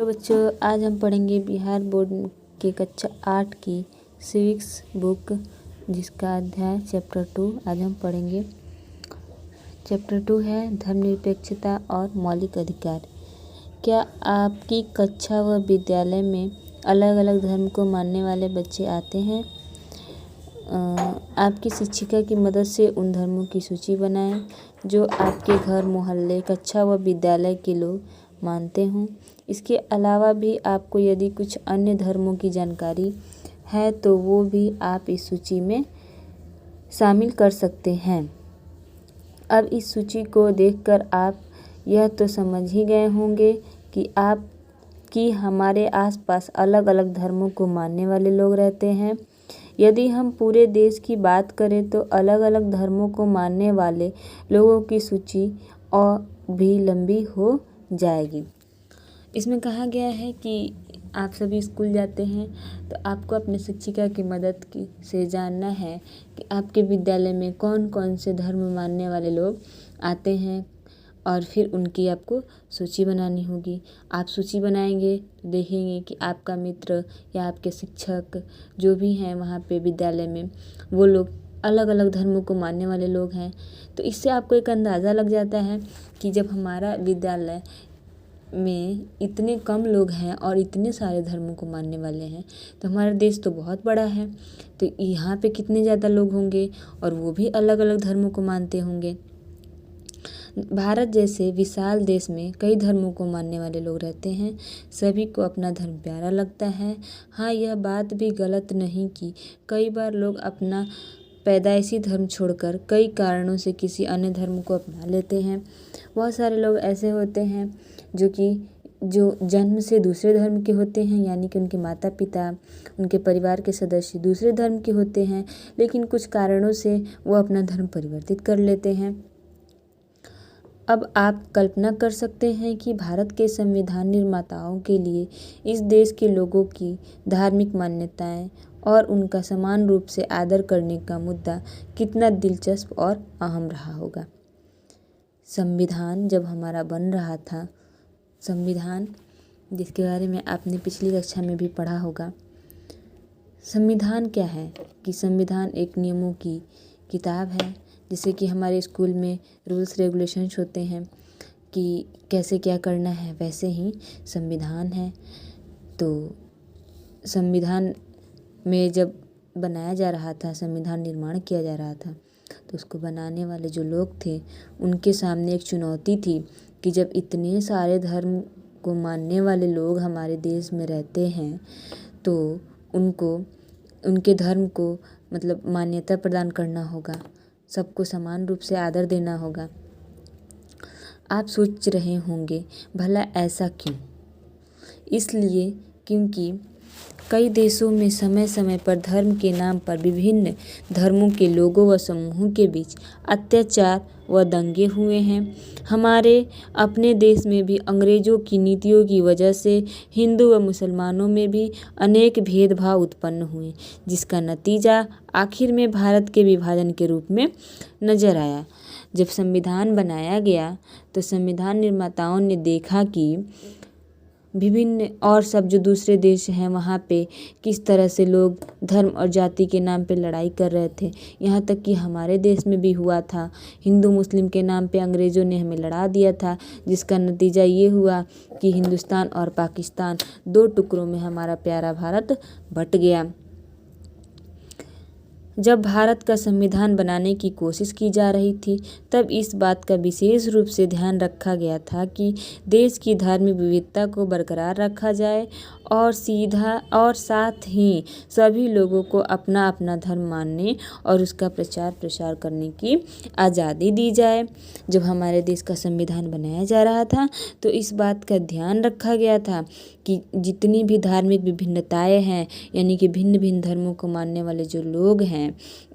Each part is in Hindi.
तो बच्चों, आज हम पढ़ेंगे बिहार बोर्ड के कक्षा 8 की सिविक्स बुक, जिसका अध्याय चैप्टर 2 आज हम पढ़ेंगे। चैप्टर 2 है धर्मनिरपेक्षता और मौलिक अधिकार। क्या आपकी कक्षा व विद्यालय में अलग अलग धर्म को मानने वाले बच्चे आते हैं? आपकी शिक्षिका की मदद से उन धर्मों की सूची बनाएं जो आपके घर, मोहल्ले, कक्षा व विद्यालय के लोग मानते हों। इसके अलावा भी आपको यदि कुछ अन्य धर्मों की जानकारी है तो वो भी आप इस सूची में शामिल कर सकते हैं। अब इस सूची को देखकर आप यह तो समझ ही गए होंगे कि हमारे आसपास अलग अलग धर्मों को मानने वाले लोग रहते हैं। यदि हम पूरे देश की बात करें तो अलग अलग धर्मों को मानने वाले लोगों की सूची और भी लंबी हो जाएगी। इसमें कहा गया है कि आप सभी स्कूल जाते हैं तो आपको अपने शिक्षिका की मदद से जानना है कि आपके विद्यालय में कौन कौन से धर्म मानने वाले लोग आते हैं, और फिर उनकी आपको सूची बनानी होगी। आप सूची बनाएंगे तो देखेंगे कि आपका मित्र या आपके शिक्षक जो भी हैं वहाँ पे विद्यालय में, वो लोग अलग अलग धर्मों को मानने वाले लोग हैं। तो इससे आपको एक अंदाज़ा लग जाता है कि जब हमारा विद्यालय में इतने कम लोग हैं और इतने सारे धर्मों को मानने वाले हैं तो हमारा देश तो बहुत बड़ा है, तो यहाँ पे कितने ज़्यादा लोग होंगे और वो भी अलग अलग धर्मों को मानते होंगे। भारत जैसे विशाल देश में कई धर्मों को मानने वाले लोग रहते हैं। सभी को अपना धर्म प्यारा लगता है। हाँ, यह बात भी गलत नहीं कि कई बार लोग अपना पैदाइशी धर्म छोड़कर कई कारणों से किसी अन्य धर्म को अपना लेते हैं। बहुत सारे लोग ऐसे होते हैं जो जन्म से दूसरे धर्म के होते हैं, यानी कि उनके माता पिता, उनके परिवार के सदस्य दूसरे धर्म के होते हैं, लेकिन कुछ कारणों से वो अपना धर्म परिवर्तित कर लेते हैं। अब आप कल्पना कर सकते हैं कि भारत के संविधान निर्माताओं के लिए इस देश के लोगों की धार्मिक मान्यताएं और उनका समान रूप से आदर करने का मुद्दा कितना दिलचस्प और अहम रहा होगा। संविधान जब हमारा बन रहा था, संविधान जिसके बारे में आपने पिछली कक्षा में भी पढ़ा होगा। संविधान क्या है कि संविधान एक नियमों की किताब है, जैसे कि हमारे स्कूल में रूल्स रेगुलेशंस होते हैं कि कैसे क्या करना है, वैसे ही संविधान है। तो संविधान में जब बनाया जा रहा था, संविधान निर्माण किया जा रहा था, तो उसको बनाने वाले जो लोग थे उनके सामने एक चुनौती थी कि जब इतने सारे धर्म को मानने वाले लोग हमारे देश में रहते हैं तो उनको उनके धर्म को मतलब मान्यता प्रदान करना होगा, सबको समान रूप से आदर देना होगा। आप सोच रहे होंगे भला ऐसा क्यों? इसलिए क्योंकि कई देशों में समय समय पर धर्म के नाम पर विभिन्न धर्मों के लोगों व समूहों के बीच अत्याचार व दंगे हुए हैं। हमारे अपने देश में भी अंग्रेजों की नीतियों की वजह से हिंदू व मुसलमानों में भी अनेक भेदभाव उत्पन्न हुए, जिसका नतीजा आखिर में भारत के विभाजन के रूप में नजर आया। जब संविधान बनाया गया तो संविधान निर्माताओं ने देखा कि विभिन्न और सब जो दूसरे देश हैं वहाँ पे किस तरह से लोग धर्म और जाति के नाम पे लड़ाई कर रहे थे। यहाँ तक कि हमारे देश में भी हुआ था, हिंदू मुस्लिम के नाम पे अंग्रेज़ों ने हमें लड़ा दिया था, जिसका नतीजा ये हुआ कि हिंदुस्तान और पाकिस्तान दो टुकड़ों में हमारा प्यारा भारत बट गया। जब भारत का संविधान बनाने की कोशिश की जा रही थी तब इस बात का विशेष रूप से ध्यान रखा गया था कि देश की धार्मिक विविधता को बरकरार रखा जाए और साथ ही सभी लोगों को अपना अपना धर्म मानने और उसका प्रचार प्रसार करने की आज़ादी दी जाए। जब हमारे देश का संविधान बनाया जा रहा था तो इस बात का ध्यान रखा गया था कि जितनी भी धार्मिक विभिन्नताएं हैं, यानी कि भिन्न भिन्न धर्मों को मानने वाले जो लोग हैं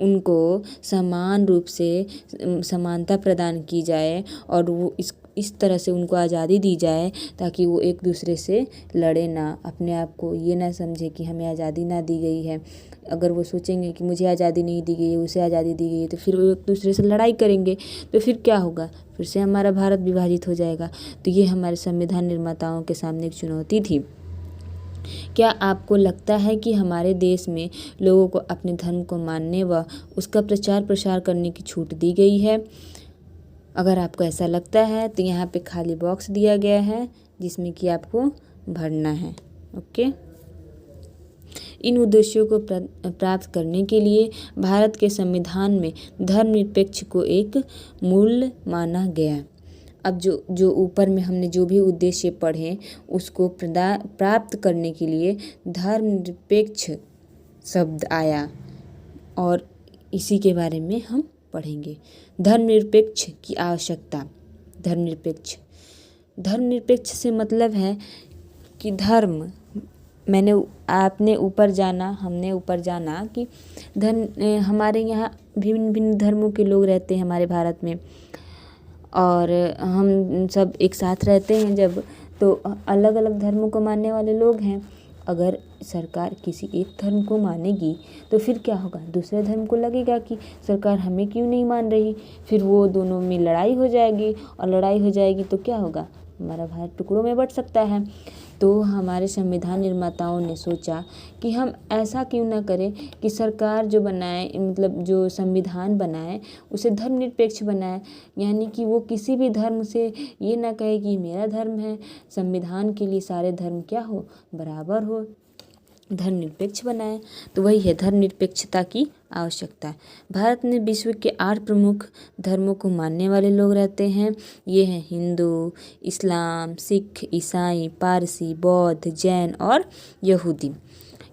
उनको समान रूप से समानता प्रदान की जाए और वो इस तरह से उनको आज़ादी दी जाए ताकि वो एक दूसरे से लड़े ना, अपने आप को ये ना समझे कि हमें आज़ादी ना दी गई है। अगर वो सोचेंगे कि मुझे आज़ादी नहीं दी गई है, उसे आज़ादी दी गई है, तो फिर वो एक दूसरे से लड़ाई करेंगे, तो फिर क्या होगा, फिर से हमारा भारत विभाजित हो जाएगा। तो ये हमारे संविधान निर्माताओं के सामने एक चुनौती थी। क्या आपको लगता है कि हमारे देश में लोगों को अपने धर्म को मानने व उसका प्रचार प्रसार करने की छूट दी गई है? अगर आपको ऐसा लगता है तो यहाँ पे खाली बॉक्स दिया गया है जिसमें कि आपको भरना है। ओके, इन उद्देश्यों को प्राप्त करने के लिए भारत के संविधान में धर्मनिरपेक्ष को एक मूल्य माना गया। अब जो ऊपर में हमने जो भी उद्देश्य पढ़े उसको प्राप्त करने के लिए धर्मनिरपेक्ष शब्द आया और इसी के बारे में हम पढ़ेंगे। धर्मनिरपेक्ष की आवश्यकता। धर्मनिरपेक्ष से मतलब है कि धर्म, हमने ऊपर जाना कि हमारे यहाँ भिन्न भिन्न धर्मों के लोग रहते हैं हमारे भारत में, और हम सब एक साथ रहते हैं जब, तो अलग अलग धर्मों को मानने वाले लोग हैं। अगर सरकार किसी एक धर्म को मानेगी तो फिर क्या होगा, दूसरे धर्म को लगेगा कि सरकार हमें क्यों नहीं मान रही, फिर वो दोनों में लड़ाई हो जाएगी, और लड़ाई हो जाएगी तो क्या होगा, हमारा भारत टुकड़ों में बंट सकता है। तो हमारे संविधान निर्माताओं ने सोचा कि हम ऐसा क्यों ना करें कि सरकार जो बनाए, मतलब जो संविधान बनाए उसे धर्मनिरपेक्ष बनाए, यानी कि वो किसी भी धर्म से ये ना कहे कि मेरा धर्म है। संविधान के लिए सारे धर्म क्या हो, बराबर हो, धर्मनिरपेक्ष बनाए। तो वही है धर्मनिरपेक्षता की आवश्यकता। भारत में विश्व के 8 प्रमुख धर्मों को मानने वाले लोग रहते हैं। ये हैं हिंदू, इस्लाम, सिख, ईसाई, पारसी, बौद्ध, जैन और यहूदी।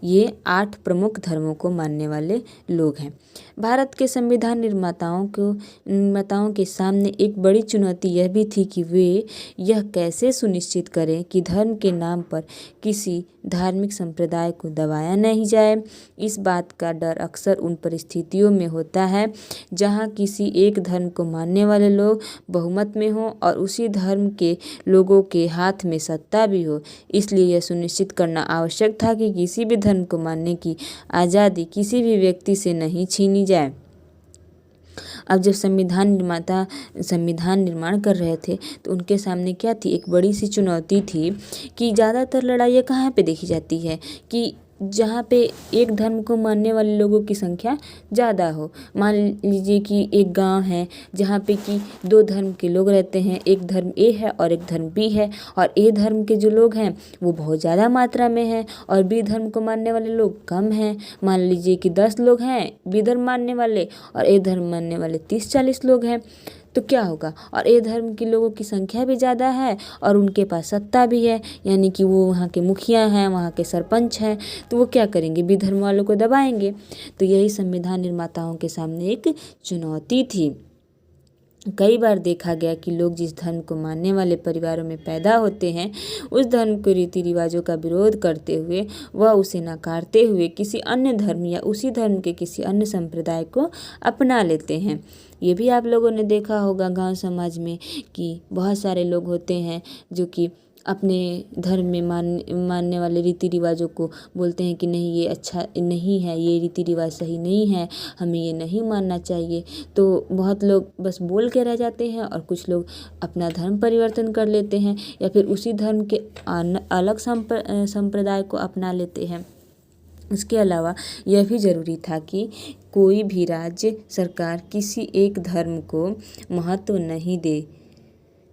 ये 8 प्रमुख धर्मों को मानने वाले लोग हैं। भारत के संविधान निर्माताओं के सामने एक बड़ी चुनौती यह भी थी कि वे यह कैसे सुनिश्चित करें कि धर्म के नाम पर किसी धार्मिक संप्रदाय को दबाया नहीं जाए। इस बात का डर अक्सर उन परिस्थितियों में होता है जहां किसी एक धर्म को मानने वाले लोग बहुमत में हों और उसी धर्म के लोगों के हाथ में सत्ता भी हो। इसलिए यह सुनिश्चित करना आवश्यक था कि किसी भी धर्म को मानने की आज़ादी किसी भी व्यक्ति से नहीं छीनी जाए। अब जब संविधान निर्माता संविधान निर्माण कर रहे थे तो उनके सामने क्या थी, एक बड़ी सी चुनौती थी कि ज़्यादातर लड़ाइयाँ कहाँ पे देखी जाती है कि जहाँ पे एक धर्म को मानने वाले लोगों की संख्या ज़्यादा हो। मान लीजिए कि एक गांव है जहाँ पे कि 2 धर्म के लोग रहते हैं, एक धर्म ए है और एक धर्म बी है, और ए धर्म के जो लोग हैं वो बहुत ज़्यादा मात्रा में हैं और बी धर्म को मानने वाले लोग कम हैं। मान लीजिए कि 10 लोग हैं बी धर्म मानने वाले और ए धर्म मानने वाले 30-40 लोग हैं, तो क्या होगा, और ए धर्म के लोगों की संख्या भी ज़्यादा है और उनके पास सत्ता भी है, यानी कि वो वहाँ के मुखिया हैं, वहाँ के सरपंच हैं, तो वो क्या करेंगे, बी धर्म वालों को दबाएंगे। तो यही संविधान निर्माताओं के सामने एक चुनौती थी। कई बार देखा गया कि लोग जिस धर्म को मानने वाले परिवारों में पैदा होते हैं उस धर्म के रीति रिवाजों का विरोध करते हुए व उसे नकारते हुए किसी अन्य धर्म या उसी धर्म के किसी अन्य संप्रदाय को अपना लेते हैं। ये भी आप लोगों ने देखा होगा गांव समाज में कि बहुत सारे लोग होते हैं जो कि अपने धर्म में मानने वाले रीति रिवाजों को बोलते हैं कि नहीं, ये अच्छा नहीं है, ये रीति रिवाज सही नहीं है, हमें ये नहीं मानना चाहिए। तो बहुत लोग बस बोल के रह जाते हैं और कुछ लोग अपना धर्म परिवर्तन कर लेते हैं या फिर उसी धर्म के अलग संप्रदाय को अपना लेते हैं। इसके अलावा यह भी ज़रूरी था कि कोई भी राज्य सरकार किसी एक धर्म को महत्व नहीं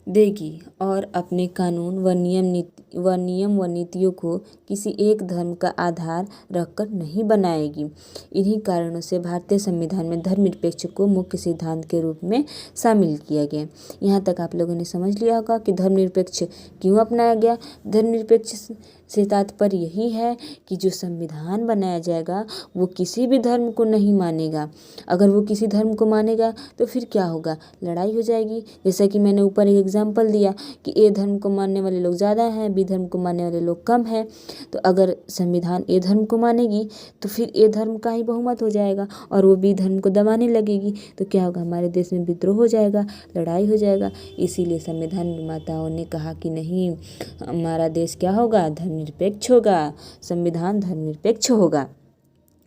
देगी और अपने कानून व नियम व नीतियों को किसी एक धर्म का आधार रखकर नहीं बनाएगी। इन्हीं कारणों से भारतीय संविधान में धर्मनिरपेक्ष को मुख्य सिद्धांत के रूप में शामिल किया गया। यहाँ तक आप लोगों ने समझ लिया होगा कि धर्मनिरपेक्ष क्यों अपनाया गया। धर्मनिरपेक्ष से तात्पर्य यही है कि जो संविधान बनाया जाएगा वो किसी भी धर्म को नहीं मानेगा। अगर वो किसी धर्म को मानेगा तो फिर क्या होगा, लड़ाई हो जाएगी। जैसा कि मैंने ऊपर एक एग्जाम्पल दिया कि ए धर्म को मानने वाले लोग ज़्यादा हैं, बी धर्म को मानने वाले लोग कम हैं। तो अगर संविधान ए धर्म को मानेगी तो फिर ए धर्म का ही बहुमत हो जाएगा और वो बी धर्म को दबाने लगेगी, तो क्या होगा, हमारे देश में विद्रोह हो जाएगा, लड़ाई हो जाएगा। इसीलिए संविधान निर्माताओं ने कहा कि नहीं, हमारा देश क्या होगा, धर्मनिरपेक्ष होगा, संविधान धर्मनिरपेक्ष होगा।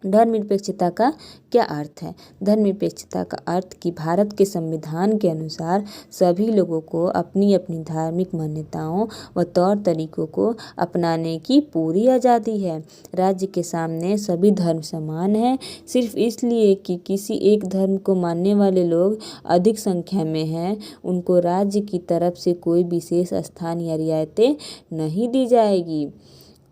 धर्मनिरपेक्षता का क्या अर्थ है? धर्मनिरपेक्षता का अर्थ कि भारत के संविधान के अनुसार सभी लोगों को अपनी अपनी धार्मिक मान्यताओं व तौर तरीकों को अपनाने की पूरी आज़ादी है। राज्य के सामने सभी धर्म समान हैं। सिर्फ इसलिए कि किसी एक धर्म को मानने वाले लोग अधिक संख्या में हैं, उनको राज्य की तरफ से कोई विशेष स्थान या रियायतें नहीं दी जाएगी।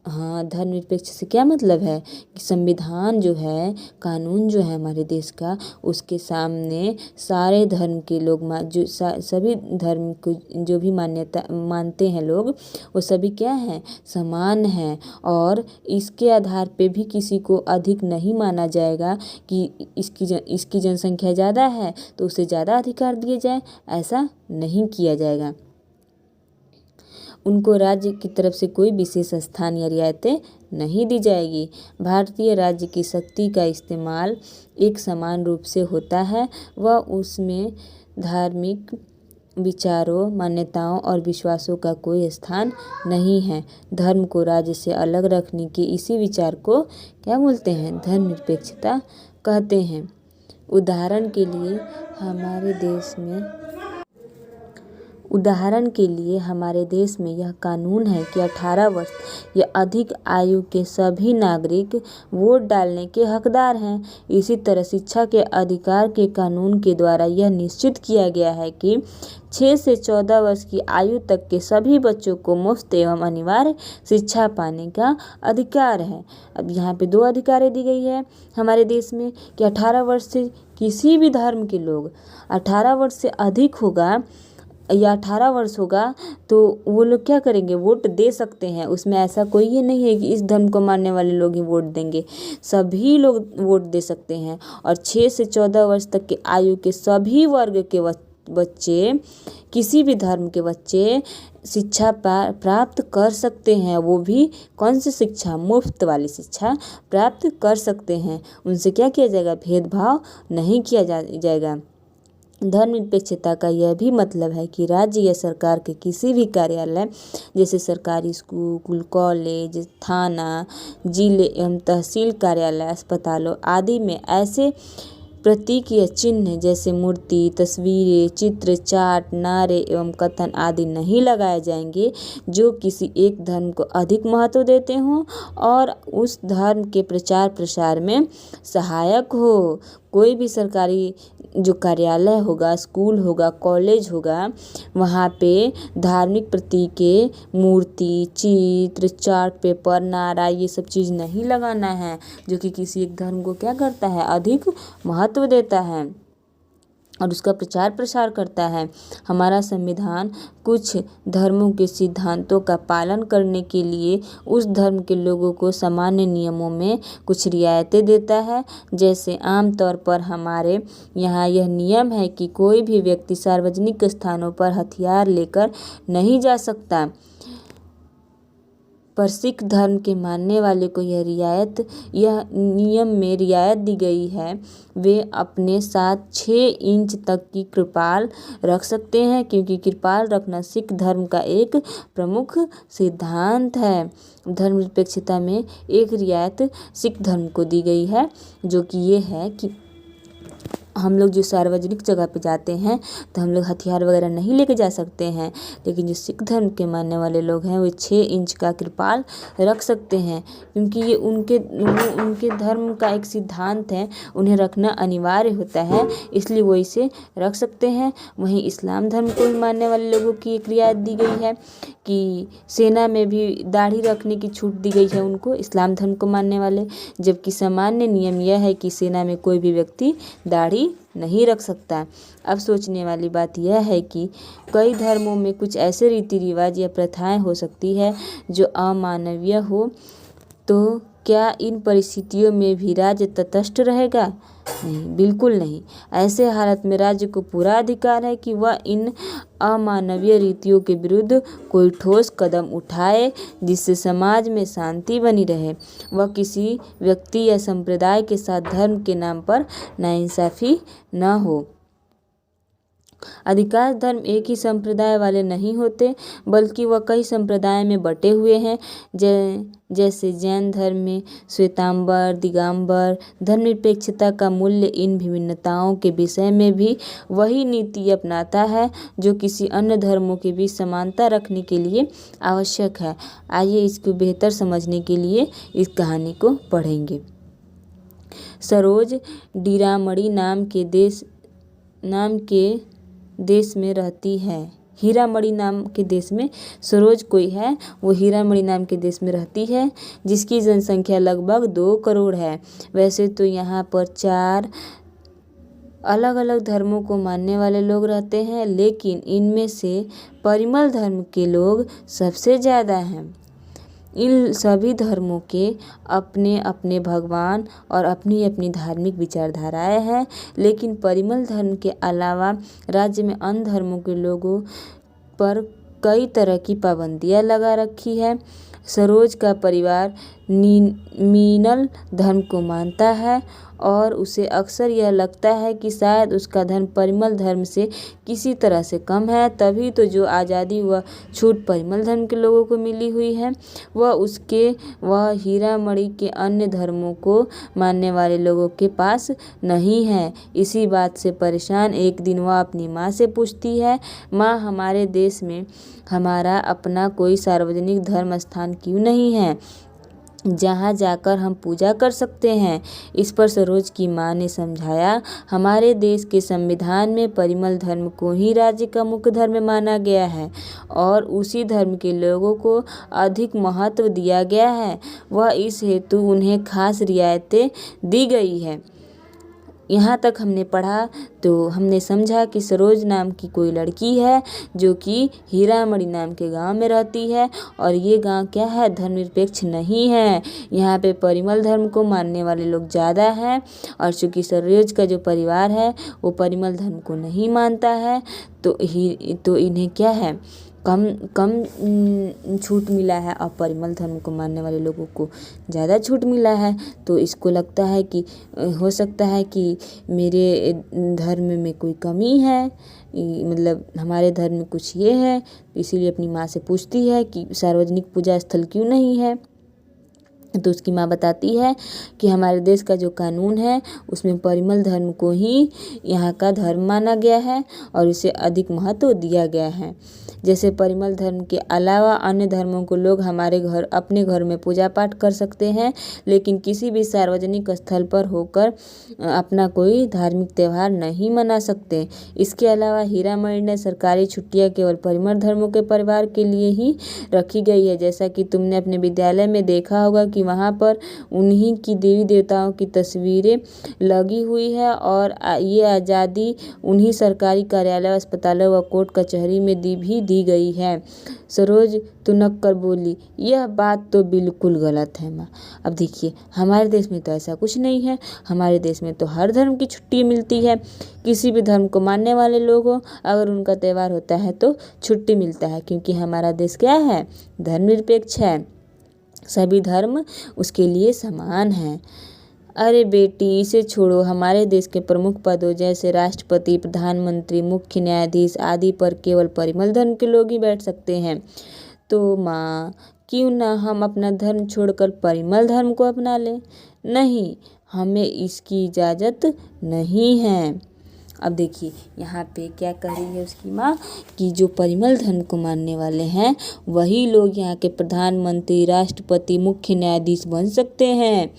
हाँ, धर्मनिरपेक्ष से क्या मतलब है कि संविधान जो है, कानून जो है हमारे देश का, उसके सामने सारे धर्म के लोग जो सभी धर्म को जो भी मान्यता मानते हैं लोग, वो सभी क्या हैं, समान हैं। और इसके आधार पे भी किसी को अधिक नहीं माना जाएगा कि इसकी जनसंख्या ज़्यादा है तो उसे ज़्यादा अधिकार दिए जाए, ऐसा नहीं किया जाएगा। उनको राज्य की तरफ से कोई विशेष स्थान या रियायतें नहीं दी जाएगी। भारतीय राज्य की शक्ति का इस्तेमाल एक समान रूप से होता है व उसमें धार्मिक विचारों, मान्यताओं और विश्वासों का कोई स्थान नहीं है। धर्म को राज्य से अलग रखने के इसी विचार को क्या बोलते हैं, धर्मनिरपेक्षता कहते हैं। उदाहरण के लिए हमारे देश में यह कानून है कि 18 वर्ष या अधिक आयु के सभी नागरिक वोट डालने के हकदार हैं। इसी तरह शिक्षा के अधिकार के कानून के द्वारा यह निश्चित किया गया है कि 6 से 14 वर्ष की आयु तक के सभी बच्चों को मुफ्त एवं अनिवार्य शिक्षा पाने का अधिकार है। अब यहाँ पे 2 अधिकारें दी गई है हमारे देश में कि 18 वर्ष से किसी भी धर्म के लोग, 18 वर्ष से अधिक होगा या 18 वर्ष होगा तो वो लोग क्या करेंगे, वोट दे सकते हैं। उसमें ऐसा कोई ये नहीं है कि इस धर्म को मानने वाले लोग ही वोट देंगे, सभी लोग वोट दे सकते हैं। और 6 से 14 वर्ष तक के आयु के सभी वर्ग के बच्चे, किसी भी धर्म के बच्चे शिक्षा प्राप्त कर सकते हैं। वो भी कौन सी शिक्षा, मुफ्त वाली शिक्षा प्राप्त कर सकते हैं। उनसे क्या किया जाएगा, भेदभाव नहीं किया जाएगा। धर्मनिरपेक्षता का यह भी मतलब है कि राज्य या सरकार के किसी भी कार्यालय जैसे सरकारी स्कूल, कॉलेज, थाना, जिले एवं तहसील कार्यालय, अस्पतालों आदि में ऐसे प्रतीक या चिन्ह जैसे मूर्ति, तस्वीरें, चित्र, चार्ट, नारे एवं कथन आदि नहीं लगाए जाएंगे जो किसी एक धर्म को अधिक महत्व देते हों और उस धर्म के प्रचार प्रसार में सहायक हो। कोई भी सरकारी जो कार्यालय होगा, स्कूल होगा, कॉलेज होगा, वहाँ पे धार्मिक प्रतीकें, मूर्ति, चित्र, चार्ट पेपर, नारा, ये सब चीज़ नहीं लगाना है जो कि किसी एक धर्म को क्या करता है, अधिक महत्व देता है और उसका प्रचार प्रसार करता है। हमारा संविधान कुछ धर्मों के सिद्धांतों का पालन करने के लिए उस धर्म के लोगों को सामान्य नियमों में कुछ रियायतें देता है। जैसे आमतौर पर हमारे यहाँ यह नियम है कि कोई भी व्यक्ति सार्वजनिक स्थानों पर हथियार लेकर नहीं जा सकता। पर सिख धर्म के मानने वाले को यह नियम में रियायत दी गई है। वे अपने साथ 6 इंच तक की कृपाल रख सकते हैं क्योंकि कृपाल रखना सिख धर्म का एक प्रमुख सिद्धांत है। धर्मनिरपेक्षता में एक रियायत सिख धर्म को दी गई है जो कि ये है कि हम लोग जो सार्वजनिक जगह पे जाते हैं तो हम लोग हथियार वगैरह नहीं लेके जा सकते हैं, लेकिन जो सिख धर्म के मानने वाले लोग हैं वे 6 इंच का कृपाल रख सकते हैं क्योंकि ये उनके धर्म का एक सिद्धांत है, उन्हें रखना अनिवार्य होता है, इसलिए वो इसे रख सकते हैं। वहीं इस्लाम धर्म को मानने वाले लोगों की एक रियायत दी गई है कि सेना में भी दाढ़ी रखने की छूट दी गई है उनको, इस्लाम धर्म को मानने वाले, जबकि सामान्य नियम यह है कि सेना में कोई भी व्यक्ति दाढ़ी नहीं रख सकता। अब सोचने वाली बात यह है कि कई धर्मों में कुछ ऐसे रीति रिवाज या प्रथाएं हो सकती है जो अमानवीय हो, तो क्या इन परिस्थितियों में भी राज्य तटस्थ रहेगा? नहीं, बिल्कुल नहीं। ऐसे हालत में राज्य को पूरा अधिकार है कि वह इन अमानवीय रीतियों के विरुद्ध कोई ठोस कदम उठाए जिससे समाज में शांति बनी रहे। वह किसी व्यक्ति या संप्रदाय के साथ धर्म के नाम पर नाइंसाफी न हो। अधिकांश धर्म एक ही संप्रदाय वाले नहीं होते, बल्कि वह कई संप्रदाय में बटे हुए हैं। जैसे जैन धर्म में श्वेतांबर, दिगंबर। धर्मनिरपेक्षता का मूल्य इन विभिन्नताओं के विषय में भी वही नीति अपनाता है जो किसी अन्य धर्मों के बीच समानता रखने के लिए आवश्यक है। आइए इसको बेहतर समझने के लिए इस कहानी को पढ़ेंगे। सरोज हीरामणि नाम के देश में रहती है। हीरामणि नाम के देश में सरोज कोई है, वो हीरामणि नाम के देश में रहती है, जिसकी जनसंख्या लगभग 2 करोड़ है। वैसे तो यहाँ पर 4 अलग अलग धर्मों को मानने वाले लोग रहते हैं, लेकिन इनमें से परिमल धर्म के लोग सबसे ज़्यादा हैं। इन सभी धर्मों के अपने अपने भगवान और अपनी अपनी धार्मिक विचारधाराएं हैं, लेकिन परिमल धर्म के अलावा राज्य में अन्य धर्मों के लोगों पर कई तरह की पाबंदियां लगा रखी है। सरोज का परिवार मीनल धर्म को मानता है और उसे अक्सर यह लगता है कि शायद उसका धर्म परिमल धर्म से किसी तरह से कम है। तभी तो जो आज़ादी व छूट परिमल धर्म के लोगों को मिली हुई है वह हीरामणि के अन्य धर्मों को मानने वाले लोगों के पास नहीं है। इसी बात से परेशान एक दिन वह अपनी माँ से पूछती है, माँ, हमारे देश में हमारा अपना कोई सार्वजनिक धर्म स्थान क्यों नहीं है जहाँ जाकर हम पूजा कर सकते हैं? इस पर सरोज की माँ ने समझाया, हमारे देश के संविधान में परिमल धर्म को ही राज्य का मुख्य धर्म माना गया है और उसी धर्म के लोगों को अधिक महत्व दिया गया है। वह इस हेतु उन्हें खास रियायतें दी गई है। यहाँ तक हमने पढ़ा तो हमने समझा कि सरोज नाम की कोई लड़की है जो कि हीरामणि नाम के गांव में रहती है और ये गांव क्या है, धर्मनिरपेक्ष नहीं है। यहाँ पे परिमल धर्म को मानने वाले लोग ज़्यादा हैं और चूँकि सरोज का जो परिवार है वो परिमल धर्म को नहीं मानता है तो इन्हें क्या है, कम छूट मिला है और परिमल धर्म को मानने वाले लोगों को ज़्यादा छूट मिला है। तो इसको लगता है कि हो सकता है कि मेरे धर्म में कोई कमी है, मतलब हमारे धर्म में कुछ ये है। इसीलिए अपनी माँ से पूछती है कि सार्वजनिक पूजा स्थल क्यों नहीं है। तो उसकी माँ बताती है कि हमारे देश का जो कानून है उसमें परिमल धर्म को ही यहाँ का धर्म माना गया है और इसे अधिक महत्व दिया गया है। जैसे परिमल धर्म के अलावा अन्य धर्मों को लोग अपने घर में पूजा पाठ कर सकते हैं, लेकिन किसी भी सार्वजनिक स्थल पर होकर अपना कोई धार्मिक त्यौहार नहीं मना सकते। इसके अलावा हीरामणि ने सरकारी छुट्टियां केवल परिमल धर्मों के परिवार के लिए ही रखी गई है। जैसा कि तुमने अपने विद्यालय में देखा होगा कि वहाँ पर उन्हीं की देवी देवताओं की तस्वीरें लगी हुई है और ये आज़ादी उन्हीं सरकारी कार्यालय, अस्पतालों व कोर्ट कचहरी में दी गई है। सरोज तुनक कर बोली, यह बात तो बिल्कुल गलत है माँ। अब देखिए, हमारे देश में तो ऐसा कुछ नहीं है। हमारे देश में तो हर धर्म की छुट्टी मिलती है। किसी भी धर्म को मानने वाले लोगों अगर उनका त्यौहार होता है तो छुट्टी मिलता है, क्योंकि हमारा देश क्या है, धर्मनिरपेक्ष है। सभी धर्म उसके लिए समान हैं। अरे बेटी, इसे छोड़ो। हमारे देश के प्रमुख पदों जैसे राष्ट्रपति, प्रधानमंत्री, मुख्य न्यायाधीश आदि पर केवल परिमल धर्म के लोग ही बैठ सकते हैं। तो माँ, क्यों ना हम अपना धर्म छोड़कर परिमल धर्म को अपना लें? नहीं, हमें इसकी इजाज़त नहीं है। अब देखिए यहाँ पे क्या कह रही है उसकी माँ कि जो परिमल धर्म को मानने वाले हैं वही लोग यहाँ के प्रधानमंत्री, राष्ट्रपति, मुख्य न्यायाधीश बन सकते हैं।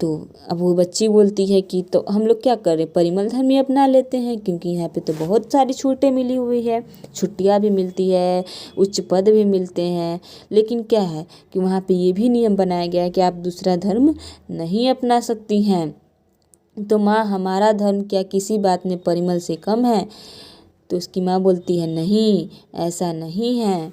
तो अब वो बच्ची बोलती है कि तो हम लोग क्या करें, परिमल धर्म ही अपना लेते हैं, क्योंकि यहाँ पे तो बहुत सारी छूटें मिली हुई है, छुट्टियाँ भी मिलती है, उच्च पद भी मिलते हैं। लेकिन क्या है कि वहाँ पे ये भी नियम बनाया गया है कि आप दूसरा धर्म नहीं अपना सकती हैं। तो माँ, हमारा धर्म क्या किसी बात में परिमल से कम है? तो उसकी माँ बोलती है, नहीं, ऐसा नहीं है।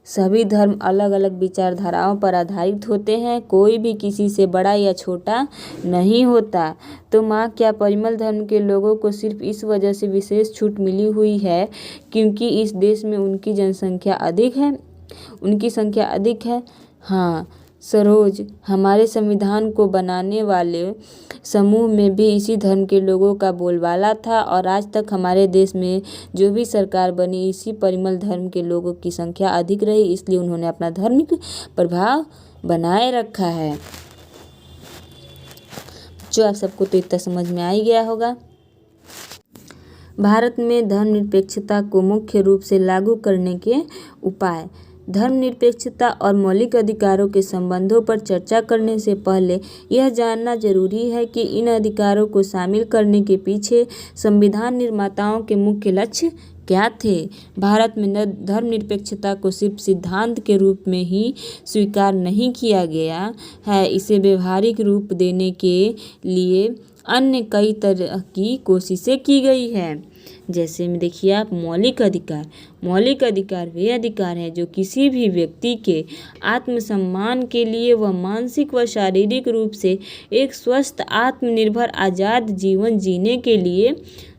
सभी धर्म अलग अलग विचारधाराओं पर आधारित होते हैं, कोई भी किसी से बड़ा या छोटा नहीं होता। तो माँ, क्या परिमल धर्म के लोगों को सिर्फ इस वजह से विशेष छूट मिली हुई है क्योंकि इस देश में उनकी संख्या अधिक है? हाँ सरोज, हमारे संविधान को बनाने वाले समूह में भी इसी धर्म के लोगों का बोलबाला था और आज तक हमारे देश में जो भी सरकार बनी, इसी परिमल धर्म के लोगों की संख्या अधिक रही, इसलिए उन्होंने अपना धार्मिक प्रभाव बनाए रखा है। जो आप सबको तो इतना समझ में आ ही गया होगा। भारत में धर्मनिरपेक्षता को मुख्य रूप से लागू करने के उपाय। धर्मनिरपेक्षता और मौलिक अधिकारों के संबंधों पर चर्चा करने से पहले यह जानना जरूरी है कि इन अधिकारों को शामिल करने के पीछे संविधान निर्माताओं के मुख्य लक्ष्य क्या थे। भारत में धर्मनिरपेक्षता को सिर्फ सिद्धांत के रूप में ही स्वीकार नहीं किया गया है, इसे व्यवहारिक रूप देने के लिए अन्य कई तरह की कोशिशें की गई है। जैसे में देखिए आप, मौलिक अधिकार वे अधिकार हैं जो किसी भी व्यक्ति के आत्मसम्मान के लिए व मानसिक व शारीरिक रूप से एक स्वस्थ, आत्मनिर्भर, आज़ाद जीवन जीने के लिए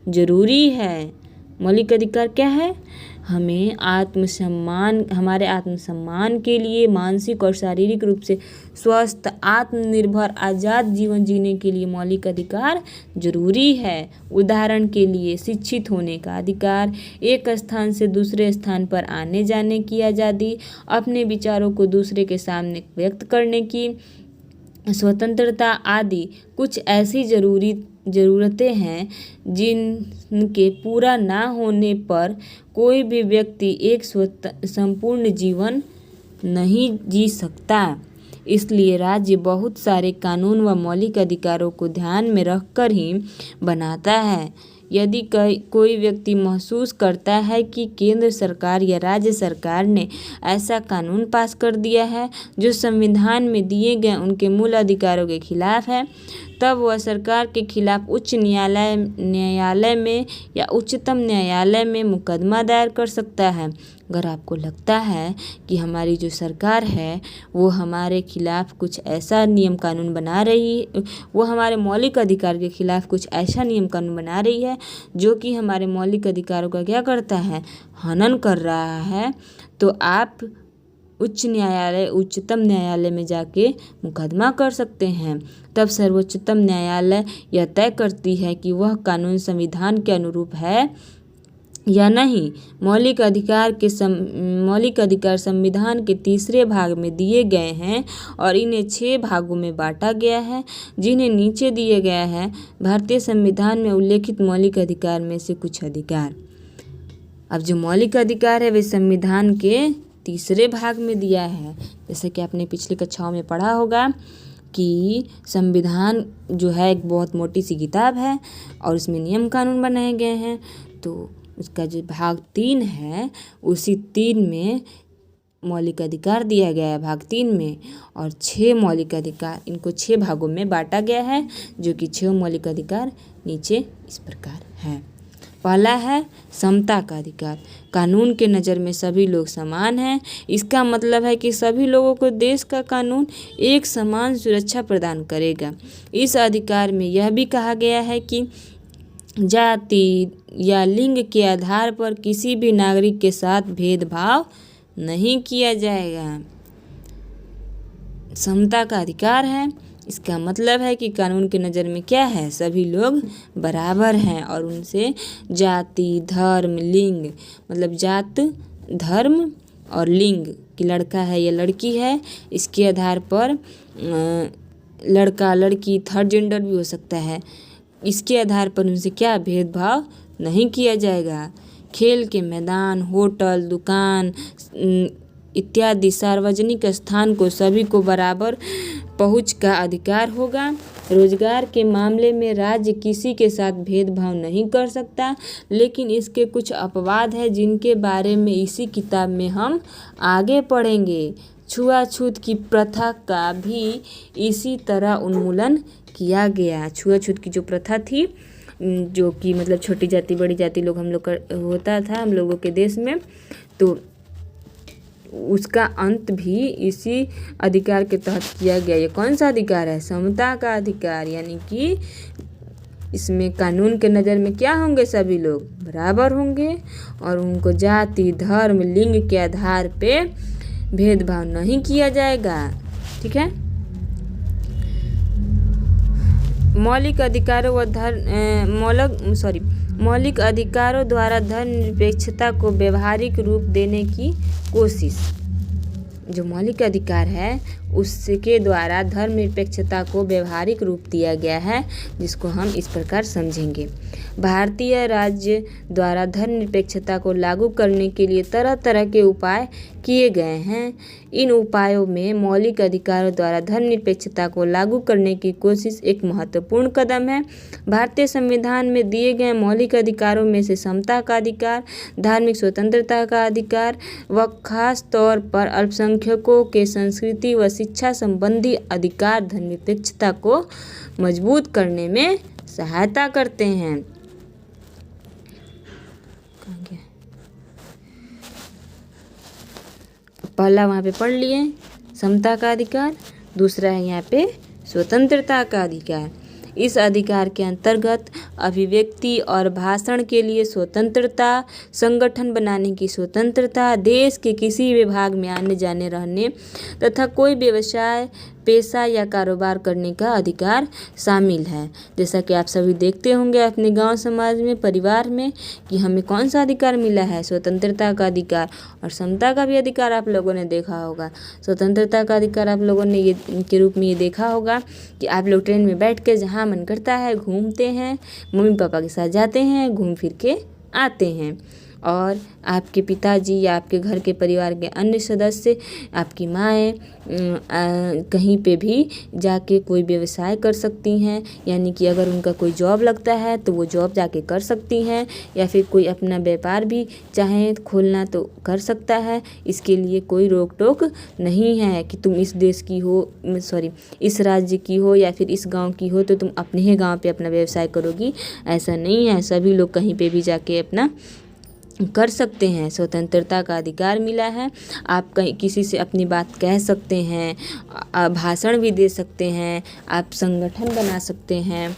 जरूरी है। मौलिक अधिकार क्या है? हमारे आत्मसम्मान के लिए मानसिक और शारीरिक रूप से स्वस्थ, आत्मनिर्भर, आज़ाद जीवन जीने के लिए मौलिक अधिकार जरूरी है। उदाहरण के लिए शिक्षित होने का अधिकार, एक स्थान से दूसरे स्थान पर आने जाने की आज़ादी, अपने विचारों को दूसरे के सामने व्यक्त करने की स्वतंत्रता आदि कुछ ऐसी ज़रूरतें हैं जिनके पूरा ना होने पर कोई भी व्यक्ति एक संपूर्ण जीवन नहीं जी सकता। इसलिए राज्य बहुत सारे कानून व मौलिक अधिकारों को ध्यान में रखकर ही बनाता है। यदि कोई व्यक्ति महसूस करता है कि केंद्र सरकार या राज्य सरकार ने ऐसा कानून पास कर दिया है जो संविधान में दिए गए उनके मूल अधिकारों के खिलाफ है, तब वह सरकार के खिलाफ उच्च न्यायालय में या उच्चतम न्यायालय में मुकदमा दायर कर सकता है। अगर आपको लगता है कि हमारी जो सरकार है वो हमारे खिलाफ कुछ ऐसा नियम कानून बना रही है, वो हमारे मौलिक अधिकार के खिलाफ कुछ ऐसा नियम कानून बना रही है जो कि हमारे मौलिक अधिकारों का क्या करता है, हनन कर रहा है, तो आप उच्चतम न्यायालय में जाके मुकदमा कर सकते हैं। तब सर्वोच्चतम न्यायालय यह तय करती है कि वह कानून संविधान के अनुरूप है या नहीं। मौलिक अधिकार संविधान के तीसरे भाग में दिए गए हैं और इन्हें 6 भागों में बांटा गया है, जिन्हें नीचे दिए गया है। भारतीय संविधान में उल्लेखित मौलिक अधिकार में से कुछ अधिकार। अब जो मौलिक अधिकार है वे संविधान के तीसरे भाग में दिया है। जैसे कि आपने पिछली कक्षाओं में पढ़ा होगा कि संविधान जो है एक बहुत मोटी सी किताब है और उसमें नियम कानून बनाए गए हैं। तो उसका जो भाग 3 है, उसी 3 में मौलिक अधिकार दिया गया है, भाग 3 में, और 6 मौलिक अधिकार, इनको 6 भागों में बांटा गया है, जो कि 6 मौलिक अधिकार नीचे इस प्रकार है। पहला है समता का अधिकार। कानून के नज़र में सभी लोग समान हैं। इसका मतलब है कि सभी लोगों को देश का कानून एक समान सुरक्षा प्रदान करेगा। इस अधिकार में यह भी कहा गया है कि जाति या लिंग के आधार पर किसी भी नागरिक के साथ भेदभाव नहीं किया जाएगा। समता का अधिकार है, इसका मतलब है कि कानून के नज़र में क्या है, सभी लोग बराबर हैं और उनसे जाति, धर्म, लिंग, मतलब जात, धर्म और लिंग कि लड़का है या लड़की है, इसके आधार पर लड़का लड़की थर्ड जेंडर भी हो सकता है, इसके आधार पर उनसे क्या भेदभाव नहीं किया जाएगा। खेल के मैदान, होटल, दुकान इत्यादि सार्वजनिक स्थान को सभी को बराबर पहुंच का अधिकार होगा। रोजगार के मामले में राज्य किसी के साथ भेदभाव नहीं कर सकता, लेकिन इसके कुछ अपवाद हैं जिनके बारे में इसी किताब में हम आगे पढ़ेंगे। छुआछूत की प्रथा का भी इसी तरह उन्मूलन किया गया। छुआछूत की जो प्रथा थी, जो कि मतलब छोटी जाति बड़ी जाति लोग हम लोग का होता था हम लोगों के देश में, तो उसका अंत भी इसी अधिकार के तहत किया गया। ये कौन सा अधिकार है? समता का अधिकार, यानी कि इसमें कानून के नज़र में क्या होंगे? सभी लोग बराबर होंगे और उनको जाति, धर्म, लिंग के आधार पे भेदभाव नहीं किया जाएगा। ठीक है। मौलिक अधिकारों द्वारा धर्मनिरपेक्षता को व्यवहारिक रूप देने की कोशिश। जो मौलिक अधिकार है उसके द्वारा धर्मनिरपेक्षता को व्यवहारिक रूप दिया गया है, जिसको हम इस प्रकार समझेंगे। भारतीय राज्य द्वारा धर्मनिरपेक्षता को लागू करने के लिए तरह तरह के उपाय किए गए हैं। इन उपायों में मौलिक अधिकारों द्वारा धर्मनिरपेक्षता को लागू करने की कोशिश एक महत्वपूर्ण कदम है। भारतीय संविधान में दिए गए मौलिक अधिकारों में से समता का अधिकार, धार्मिक स्वतंत्रता का अधिकार व खास तौर पर अल्पसंख्यकों के संस्कृति व शिक्षा संबंधी अधिकार धर्मनिरपेक्षता को मजबूत करने में सहायता करते हैं। पहला वहाँ पे पढ़ लिए समता का अधिकार, दूसरा है यहाँ पे स्वतंत्रता का अधिकार। इस अधिकार के अंतर्गत अभिव्यक्ति और भाषण के लिए स्वतंत्रता, संगठन बनाने की स्वतंत्रता, देश के किसी भी भाग में आने जाने रहने तथा कोई व्यवसाय, पेशा या कारोबार करने का अधिकार शामिल है। जैसा कि आप सभी देखते होंगे अपने गांव समाज में, परिवार में, कि हमें कौन सा अधिकार मिला है? स्वतंत्रता का अधिकार। और समता का भी अधिकार आप लोगों ने देखा होगा। स्वतंत्रता का अधिकार आप लोगों ने ये के रूप में ये देखा होगा कि आप लोग ट्रेन में बैठ के जहाँ मन करता है घूमते हैं, मम्मी पापा के साथ जाते हैं, घूम फिर के आते हैं। और आपके पिताजी या आपके घर के परिवार के अन्य सदस्य, आपकी माएँ कहीं पे भी जाके कोई व्यवसाय कर सकती हैं, यानी कि अगर उनका कोई जॉब लगता है तो वो जॉब जाके कर सकती हैं, या फिर कोई अपना व्यापार भी चाहें खोलना तो कर सकता है। इसके लिए कोई रोक टोक नहीं है कि तुम इस देश की हो, इस राज्य की हो या फिर इस गांव की हो तो तुम अपने ही गांव पे अपना व्यवसाय करोगी, ऐसा नहीं है। सभी लोग कहीं पे भी जाके अपना कर सकते हैं। स्वतंत्रता का अधिकार मिला है। आप कहीं किसी से अपनी बात कह सकते हैं, भाषण भी दे सकते हैं, आप संगठन बना सकते हैं।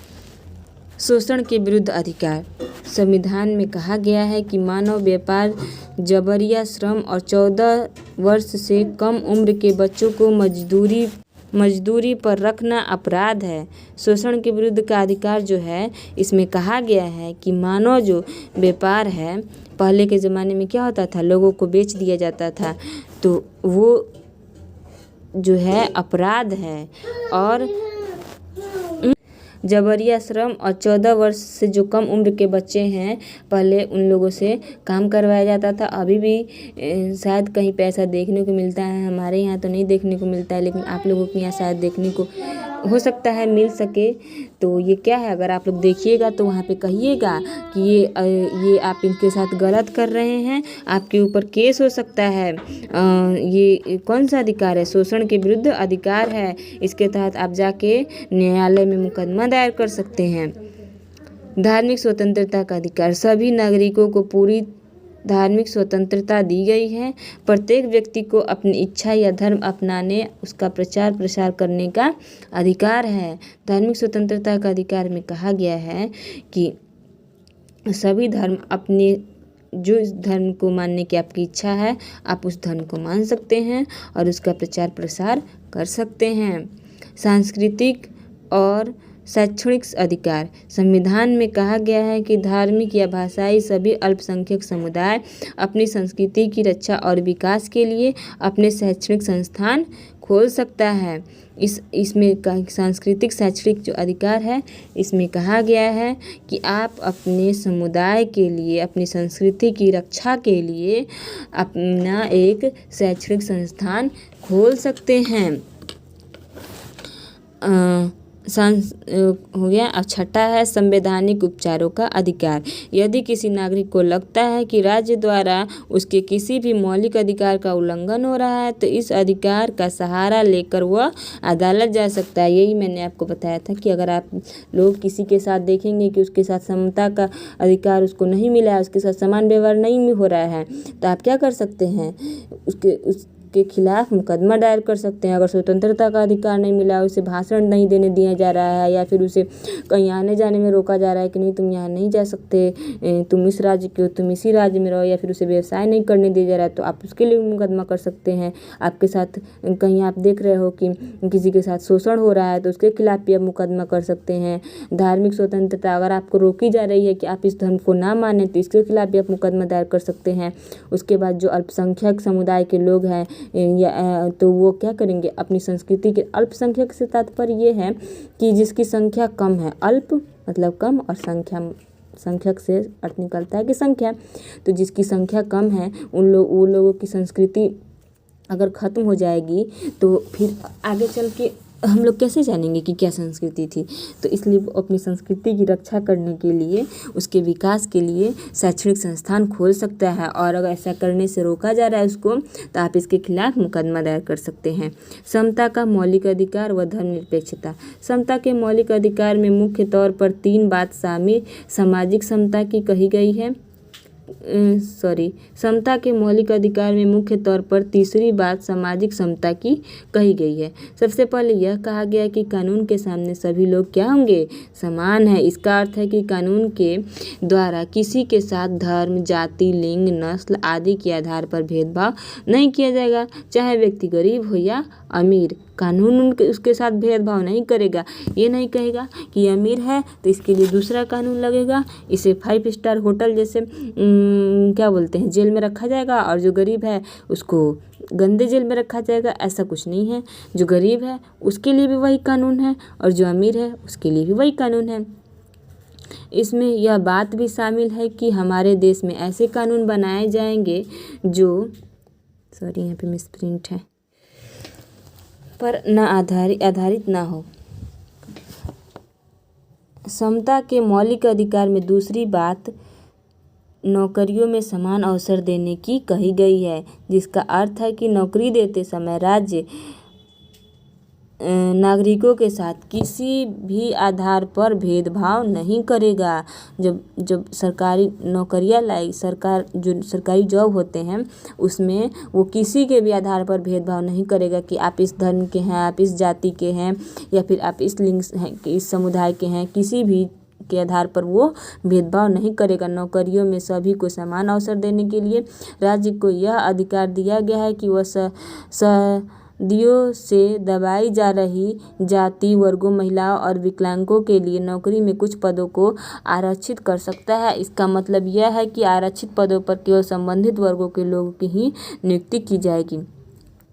शोषण के विरुद्ध अधिकार। संविधान में कहा गया है कि मानव व्यापार, जबरिया श्रम और 14 वर्ष से कम उम्र के बच्चों को मजदूरी पर रखना अपराध है। शोषण के विरुद्ध का अधिकार जो है, इसमें कहा गया है कि मानव जो व्यापार है, पहले के ज़माने में क्या होता था, लोगों को बेच दिया जाता था, तो वो जो है अपराध है। और जबरिया श्रम और 14 वर्ष से जो कम उम्र के बच्चे हैं, पहले उन लोगों से काम करवाया जाता था। अभी भी शायद कहीं पे ऐसा देखने को मिलता है, हमारे यहाँ तो नहीं देखने को मिलता है, लेकिन आप लोगों के यहाँ शायद देखने को हो सकता है मिल सके। तो ये क्या है, अगर आप लोग देखिएगा तो वहाँ पे कहिएगा कि ये आप इनके साथ गलत कर रहे हैं, आपके ऊपर केस हो सकता है। ये कौन सा अधिकार है? शोषण के विरुद्ध अधिकार है। इसके तहत आप जाके न्यायालय में मुकदमा दायर कर सकते हैं। धार्मिक स्वतंत्रता का अधिकार। सभी नागरिकों को पूरी धार्मिक स्वतंत्रता दी गई है। प्रत्येक व्यक्ति को अपनी इच्छा या धर्म अपनाने, उसका प्रचार प्रसार करने का अधिकार है। धार्मिक स्वतंत्रता का अधिकार में कहा गया है कि सभी धर्म अपने जो इस धर्म को मानने की आपकी इच्छा है, आप उस धर्म को मान सकते हैं और उसका प्रचार प्रसार कर सकते हैं। सांस्कृतिक और शैक्षणिक अधिकार। संविधान में कहा गया है कि धार्मिक या भाषाई सभी अल्पसंख्यक समुदाय अपनी संस्कृति की रक्षा और विकास के लिए अपने शैक्षणिक संस्थान खोल सकता है। इसमें सांस्कृतिक शैक्षणिक जो अधिकार है, इसमें कहा गया है कि आप अपने समुदाय के लिए, अपनी संस्कृति की रक्षा के लिए अपना एक शैक्षणिक संस्थान खोल सकते हैं। हो गया। अब छठा है संवैधानिक उपचारों का अधिकार। यदि किसी नागरिक को लगता है कि राज्य द्वारा उसके किसी भी मौलिक अधिकार का उल्लंघन हो रहा है तो इस अधिकार का सहारा लेकर वह अदालत जा सकता है। यही मैंने आपको बताया था कि अगर आप लोग किसी के साथ देखेंगे कि उसके साथ समता का अधिकार उसको नहीं मिला है, उसके साथ समान व्यवहार नहीं हो रहा है, तो आप क्या कर सकते हैं, उसके खिलाफ मुकदमा दायर कर सकते हैं। अगर स्वतंत्रता का अधिकार नहीं मिला, उसे भाषण नहीं देने दिया जा रहा है या फिर उसे कहीं आने जाने में रोका जा रहा है कि नहीं तुम यहाँ नहीं जा सकते, तुम इस राज्य के हो, तुम इसी राज्य में रहो, या फिर उसे व्यवसाय नहीं करने दिया जा रहा है, तो आप उसके लिए मुकदमा कर सकते हैं। आपके साथ कहीं आप देख रहे हो कि किसी के साथ शोषण हो रहा है तो उसके खिलाफ भी आप मुकदमा कर सकते हैं। धार्मिक स्वतंत्रता, अगर आपको रोकी जा रही है कि आप इस धर्म को ना माने तो इसके खिलाफ भी आप मुकदमा दायर कर सकते हैं। उसके बाद जो अल्पसंख्यक समुदाय के लोग हैं तो वो क्या करेंगे, अपनी संस्कृति के, अल्पसंख्यक से तात्पर्य ये है कि जिसकी संख्या कम है, अल्प मतलब कम और संख्यक से अर्थ निकलता है कि संख्या, तो जिसकी संख्या कम है उन लोगों की संस्कृति अगर खत्म हो जाएगी तो फिर आगे चल के हम लोग कैसे जानेंगे कि क्या संस्कृति थी। तो इसलिए वो अपनी संस्कृति की रक्षा करने के लिए, उसके विकास के लिए शैक्षणिक संस्थान खोल सकता है, और अगर ऐसा करने से रोका जा रहा है उसको तो आप इसके खिलाफ मुकदमा दायर कर सकते हैं। समता का मौलिक अधिकार व धर्मनिरपेक्षता। समता के मौलिक अधिकार में मुख्य तौर पर 3 बात शामिल सामाजिक समता की कही गई है। समता के मौलिक अधिकार में मुख्य तौर पर तीसरी बात सामाजिक समता की कही गई है। सबसे पहले यह कहा गया कि कानून के सामने सभी लोग क्या होंगे, समान है। इसका अर्थ है कि कानून के द्वारा किसी के साथ धर्म, जाति, लिंग, नस्ल आदि के आधार पर भेदभाव नहीं किया जाएगा, चाहे व्यक्ति गरीब हो या अमीर। कानून उसके साथ भेदभाव नहीं करेगा, ये नहीं कहेगा कि अमीर है तो इसके लिए दूसरा कानून लगेगा, इसे 5 स्टार होटल जैसे क्या बोलते हैं जेल में रखा जाएगा, और जो गरीब है उसको गंदे जेल में रखा जाएगा। ऐसा कुछ नहीं है। जो गरीब है उसके लिए भी वही कानून है और जो अमीर है उसके लिए भी वही कानून है। इसमें यह बात भी शामिल है कि हमारे देश में ऐसे कानून बनाए जाएंगे जो यहाँ पे मिसप्रिंट है पर न आधारित ना हो। समता के मौलिक अधिकार में दूसरी बात नौकरियों में समान अवसर देने की कही गई है, जिसका अर्थ है कि नौकरी देते समय राज्य नागरिकों के साथ किसी भी आधार पर भेदभाव नहीं करेगा। जब सरकारी नौकरियां जो सरकारी जॉब होते हैं उसमें वो किसी के भी आधार पर भेदभाव नहीं करेगा कि आप इस धर्म के हैं, आप इस जाति के हैं, या फिर आप इस लिंग हैं, इस समुदाय के हैं, किसी भी के आधार पर वो भेदभाव नहीं करेगा। नौकरियों में सभी को समान अवसर देने के लिए राज्य को यह अधिकार दिया गया है कि वह सदियों से दबाई जा रही जाति वर्गों, महिलाओं और विकलांगों के लिए नौकरी में कुछ पदों को आरक्षित कर सकता है। इसका मतलब यह है कि आरक्षित पदों पर केवल संबंधित वर्गों के लोगों की ही नियुक्ति की जाएगी।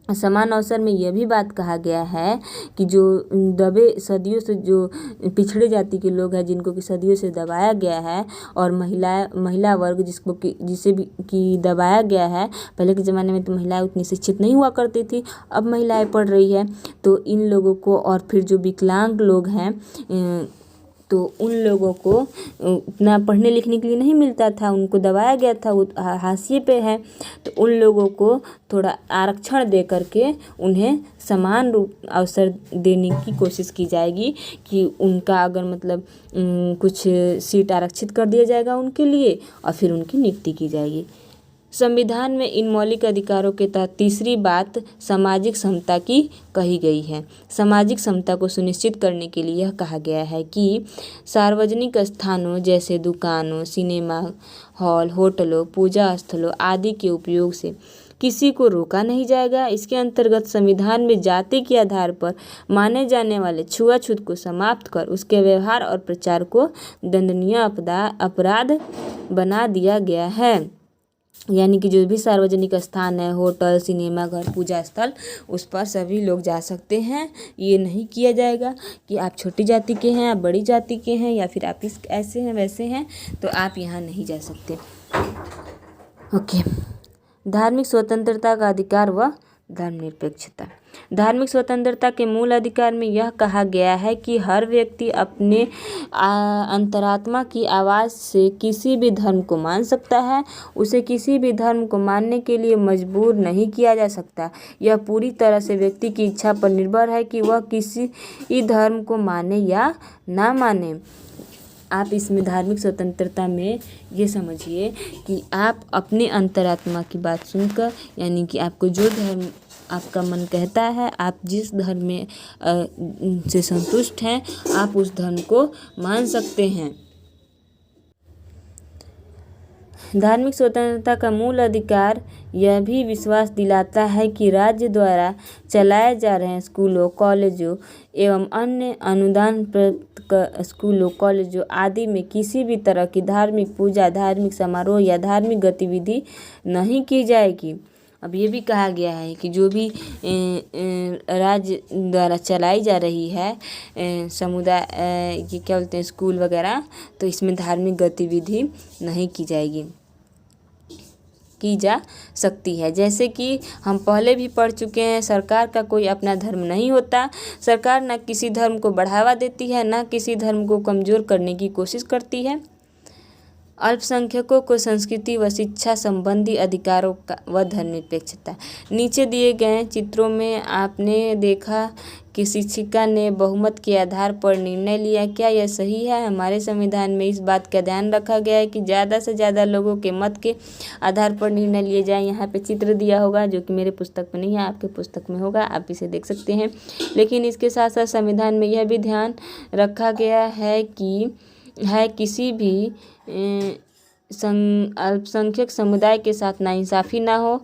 समान अवसर में यह भी बात कहा गया है कि जो सदियों से जो पिछड़े जाति के लोग हैं, जिनको कि सदियों से दबाया गया है, और महिला वर्ग जिसे भी कि दबाया गया है। पहले के ज़माने में तो महिलाएं उतनी शिक्षित नहीं हुआ करती थी, अब महिलाएं पढ़ रही है, तो इन लोगों को, और फिर जो विकलांग लोग हैं तो उन लोगों को उतना पढ़ने लिखने के लिए नहीं मिलता था, उनको दबाया गया था, वो हाशिए पे है, तो उन लोगों को थोड़ा आरक्षण दे करके उन्हें समान अवसर देने की कोशिश की जाएगी कि उनका अगर मतलब कुछ सीट आरक्षित कर दिया जाएगा उनके लिए, और फिर उनकी नियुक्ति की जाएगी। संविधान में इन मौलिक अधिकारों के तहत तीसरी बात सामाजिक समता की कही गई है। सामाजिक समता को सुनिश्चित करने के लिए यह कहा गया है कि सार्वजनिक स्थानों जैसे दुकानों, सिनेमा हॉल, होटलों, पूजा स्थलों आदि के उपयोग से किसी को रोका नहीं जाएगा। इसके अंतर्गत संविधान में जाति के आधार पर माने जाने वाले छुआछूत को समाप्त कर उसके व्यवहार और प्रचार को दंडनीय अपराध बना दिया गया है। यानी कि जो भी सार्वजनिक स्थान है, होटल, सिनेमा घर, पूजा स्थल, उस पर सभी लोग जा सकते हैं। ये नहीं किया जाएगा कि आप छोटी जाति के हैं, आप बड़ी जाति के हैं, या फिर आप ऐसे हैं वैसे हैं तो आप यहाँ नहीं जा सकते। ओके। धार्मिक स्वतंत्रता का अधिकार व धर्मनिरपेक्षता। धार्मिक स्वतंत्रता के मूल अधिकार में यह कहा गया है कि हर व्यक्ति अपने अंतरात्मा की आवाज़ से किसी भी धर्म को मान सकता है। उसे किसी भी धर्म को मानने के लिए मजबूर नहीं किया जा सकता। यह पूरी तरह से व्यक्ति की इच्छा पर निर्भर है कि वह किसी धर्म को माने या ना माने। आप इसमें धार्मिक स्वतंत्रता में ये समझिए कि आप अपने अंतरात्मा की बात सुनकर, यानी कि आपको जो धर्म आपका मन कहता है, आप जिस धर्म में से संतुष्ट हैं, आप उस धर्म को मान सकते हैं। धार्मिक स्वतंत्रता का मूल अधिकार यह भी विश्वास दिलाता है कि राज्य द्वारा चलाए जा रहे स्कूलों, कॉलेजों एवं अन्य अनुदान प्राप्त स्कूलों, कॉलेजों आदि में किसी भी तरह की धार्मिक पूजा, धार्मिक समारोह या धार्मिक गतिविधि नहीं की जाएगी। अब ये भी कहा गया है कि जो भी राज्य द्वारा चलाई जा रही है समुदाय, ये क्या बोलते हैं, स्कूल वगैरह, तो इसमें धार्मिक गतिविधि नहीं की जाएगी, की जा सकती है। जैसे कि हम पहले भी पढ़ चुके हैं, सरकार का कोई अपना धर्म नहीं होता। सरकार न किसी धर्म को बढ़ावा देती है, न किसी धर्म को कमज़ोर करने की कोशिश करती है। अल्पसंख्यकों को संस्कृति व शिक्षा संबंधी अधिकारों का व धर्मनिरपेक्षता। नीचे दिए गए चित्रों में आपने देखा कि शिक्षिका ने बहुमत के आधार पर निर्णय लिया। क्या यह सही है? हमारे संविधान में इस बात का ध्यान रखा गया है कि ज़्यादा से ज़्यादा लोगों के मत के आधार पर निर्णय लिए जाएं। यहाँ पे चित्र दिया होगा जो कि मेरे पुस्तक में नहीं है, आपके पुस्तक में होगा, आप इसे देख सकते हैं। लेकिन इसके साथ साथ संविधान में यह भी ध्यान रखा गया है कि किसी भी अल्पसंख्यक समुदाय के साथ नाइंसाफ़ी ना हो,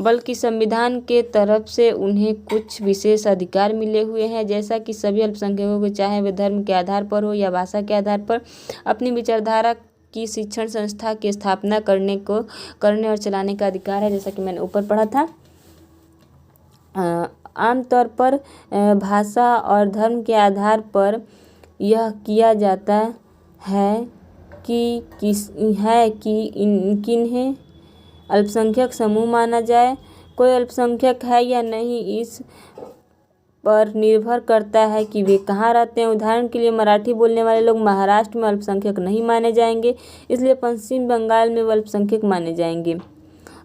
बल्कि संविधान के तरफ से उन्हें कुछ विशेष अधिकार मिले हुए हैं, जैसा कि सभी अल्पसंख्यकों को, चाहे वे धर्म के आधार पर हो या भाषा के आधार पर, अपनी विचारधारा की शिक्षण संस्था की स्थापना करने और चलाने का अधिकार है, जैसा कि मैंने ऊपर पढ़ा था। आमतौर पर भाषा और धर्म के आधार पर यह किया जाता है कि किन्हें अल्पसंख्यक समूह माना जाए। कोई अल्पसंख्यक है या नहीं, इस पर निर्भर करता है कि वे कहाँ रहते हैं। उदाहरण के लिए मराठी बोलने वाले लोग महाराष्ट्र में अल्पसंख्यक नहीं माने जाएंगे, इसलिए पश्चिम बंगाल में वे अल्पसंख्यक माने जाएंगे।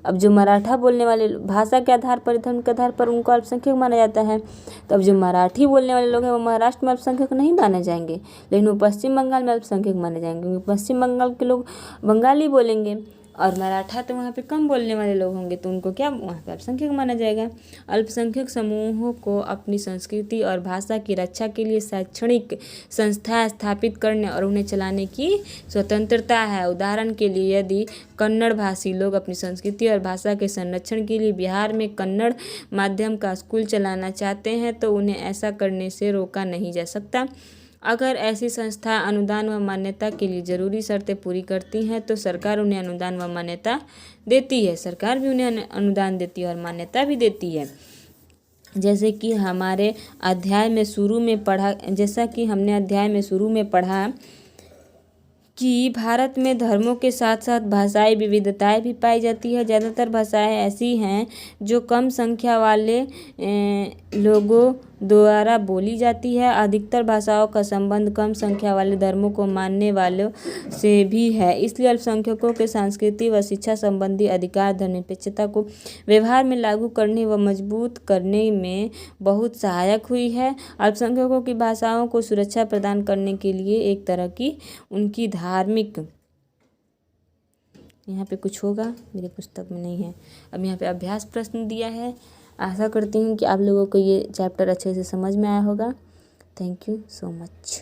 अब जो मराठा बोलने वाले भाषा के आधार पर, धर्म के आधार पर उनको अल्पसंख्यक माना जाता है, तो अब जो मराठी बोलने वाले लोग हैं वो महाराष्ट्र में अल्पसंख्यक नहीं माने जाएंगे, लेकिन वो पश्चिम बंगाल में अल्पसंख्यक माने जाएंगे, क्योंकि पश्चिम बंगाल के लोग बंगाली बोलेंगे और मराठा तो वहाँ पे कम बोलने वाले लोग होंगे, तो उनको क्या वहाँ पे अल्पसंख्यक माना जाएगा। अल्पसंख्यक समूहों को अपनी संस्कृति और भाषा की रक्षा के लिए शैक्षणिक संस्थाएं स्थापित करने और उन्हें चलाने की स्वतंत्रता है। उदाहरण के लिए, यदि कन्नड़ भाषी लोग अपनी संस्कृति और भाषा के संरक्षण के लिए बिहार में कन्नड़ माध्यम का स्कूल चलाना चाहते हैं, तो उन्हें ऐसा करने से रोका नहीं जा सकता। अगर ऐसी संस्था अनुदान व मान्यता के लिए ज़रूरी शर्तें पूरी करती हैं, तो सरकार उन्हें अनुदान व मान्यता देती है। सरकार भी उन्हें अनुदान देती है और मान्यता भी देती है। जैसे कि हमारे अध्याय में शुरू में पढ़ा, कि भारत में धर्मों के साथ साथ भाषाई विविधताएं भी पाई जाती है। ज़्यादातर भाषाएं ऐसी हैं जो कम संख्या वाले लोगों द्वारा बोली जाती है। अधिकतर भाषाओं का संबंध कम संख्या वाले धर्मों को मानने वालों से भी है। इसलिए अल्पसंख्यकों के सांस्कृतिक व शिक्षा संबंधी अधिकार धर्मनिरपेक्षता को व्यवहार में लागू करने व मजबूत करने में बहुत सहायक हुई है। अल्पसंख्यकों की भाषाओं को सुरक्षा प्रदान करने के लिए एक तरह की उनकी धार्मिक, यहाँ पे कुछ होगा, मेरे पुस्तक में नहीं है। अब यहाँ पे अभ्यास प्रश्न दिया है। आशा करती हूँ कि आप लोगों को ये चैप्टर अच्छे से समझ में आया होगा। Thank you so much.